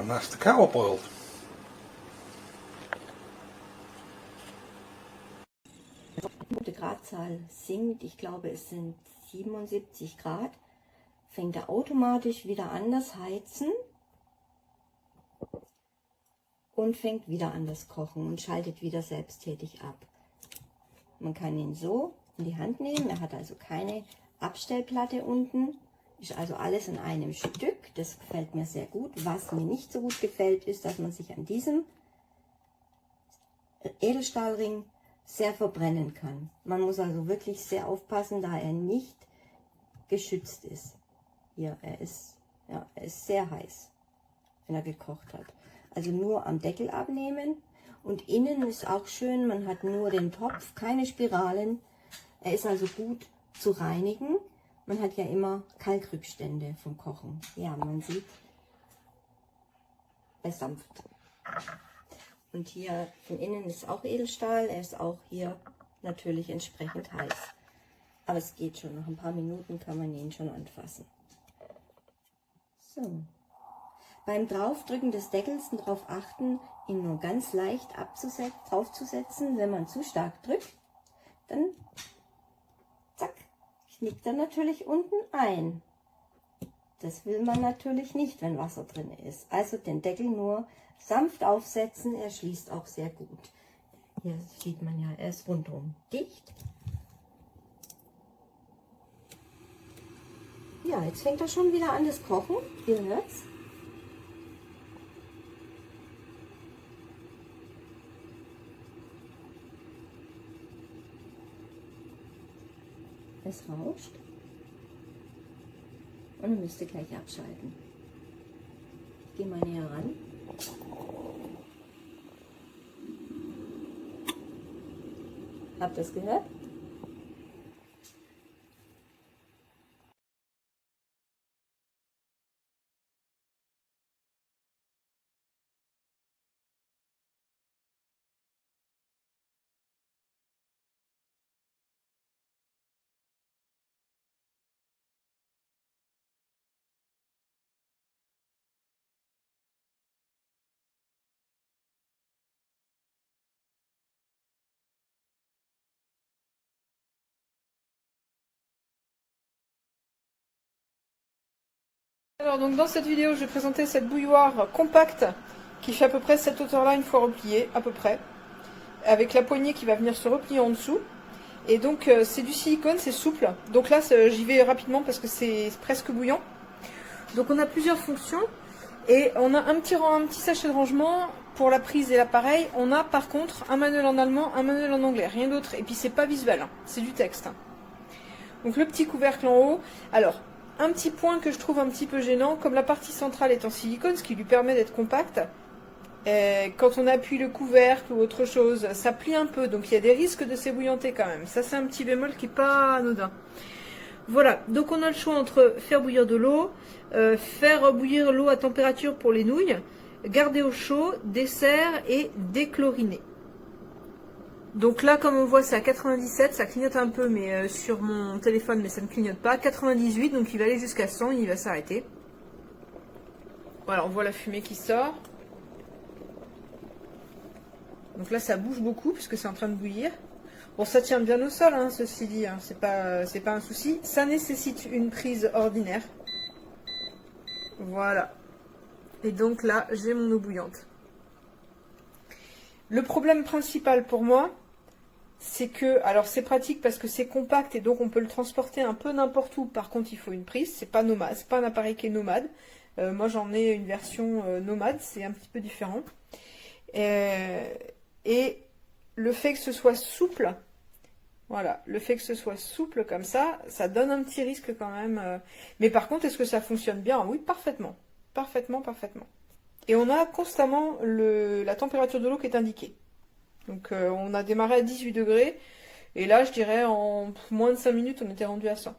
And that's the kettle boiled. Die Gradzahl sinkt, ich glaube es sind 77 Grad, fängt er automatisch wieder an das Heizen und fängt wieder an das Kochen und schaltet wieder selbsttätig ab. Man kann ihn so in die Hand nehmen, er hat also keine Abstellplatte unten, ist also alles in einem Stück, das gefällt mir sehr gut. Was mir nicht so gut gefällt, ist, dass man sich an diesem Edelstahlring sehr verbrennen kann. Man muss also wirklich sehr aufpassen, da er nicht geschützt ist. Hier, er ist sehr heiß, wenn er gekocht hat. Also nur am Deckel abnehmen. Und innen ist auch schön, man hat nur den Topf, keine Spiralen. Er ist also gut zu reinigen. Man hat ja immer Kalkrückstände vom Kochen. Ja, man sieht, er dampft. Und hier von innen ist auch Edelstahl. Er ist auch hier natürlich entsprechend heiß. Aber es geht schon. Nach ein paar Minuten kann man ihn schon anfassen. So. Beim Draufdrücken des Deckels darauf achten, ihn nur ganz leicht draufzusetzen. Wenn man zu stark drückt, dann zack, knickt er natürlich unten ein. Das will man natürlich nicht, wenn Wasser drin ist. Also den Deckel nur sanft aufsetzen, er schließt auch sehr gut. Hier sieht man ja, er ist rundum dicht. Ja, jetzt fängt er schon wieder an das Kochen. Ihr hört's. Es rauscht. Und ihr müsst gleich abschalten. Ich gehe mal näher ran. Habt ihr das gehört? Alors donc dans cette vidéo, je vais présenter cette bouilloire compacte qui fait à peu près cette hauteur-là une fois repliée, à peu près, avec la poignée qui va venir se replier en dessous. Et donc c'est du silicone, c'est souple. Donc là j'y vais rapidement parce que c'est presque bouillant. Donc on a plusieurs fonctions et on a un petit sachet de rangement pour la prise et l'appareil. On a par contre un manuel en allemand, un manuel en anglais, rien d'autre. Et puis c'est pas visuel, hein, c'est du texte. Donc le petit couvercle en haut. Alors un petit point que je trouve un petit peu gênant, comme la partie centrale est en silicone, ce qui lui permet d'être compact, quand on appuie le couvercle ou autre chose, ça plie un peu, donc il y a des risques de s'ébouillanter quand même. Ça c'est un petit bémol qui n'est pas anodin. Voilà, donc on a le choix entre faire bouillir de l'eau, faire bouillir l'eau à température pour les nouilles, garder au chaud, dessert et déchloriner. Donc là, comme on voit, c'est à 97, ça clignote un peu mais sur mon téléphone, mais ça ne clignote pas. 98, donc il va aller jusqu'à 100, il va s'arrêter. Voilà, on voit la fumée qui sort. Donc là, ça bouge beaucoup puisque c'est en train de bouillir. Bon, ça tient bien au sol, hein, ceci dit, hein, c'est pas un souci. Ça nécessite une prise ordinaire. Voilà. Et donc là, j'ai mon eau bouillante. Le problème principal pour moi, c'est que, alors c'est pratique parce que c'est compact et donc on peut le transporter un peu n'importe où. Par contre, il faut une prise, c'est pas nomade, c'est pas un appareil qui est nomade. Moi, j'en ai une version nomade, c'est un petit peu différent. Et le fait que ce soit souple, voilà, le fait que ce soit souple comme ça donne un petit risque quand même. Mais par contre, est-ce que ça fonctionne bien? Oui, parfaitement, parfaitement, parfaitement. Et on a constamment la température de l'eau qui est indiquée. Donc on a démarré à 18 degrés. Et là, je dirais en moins de 5 minutes, on était rendu à 100.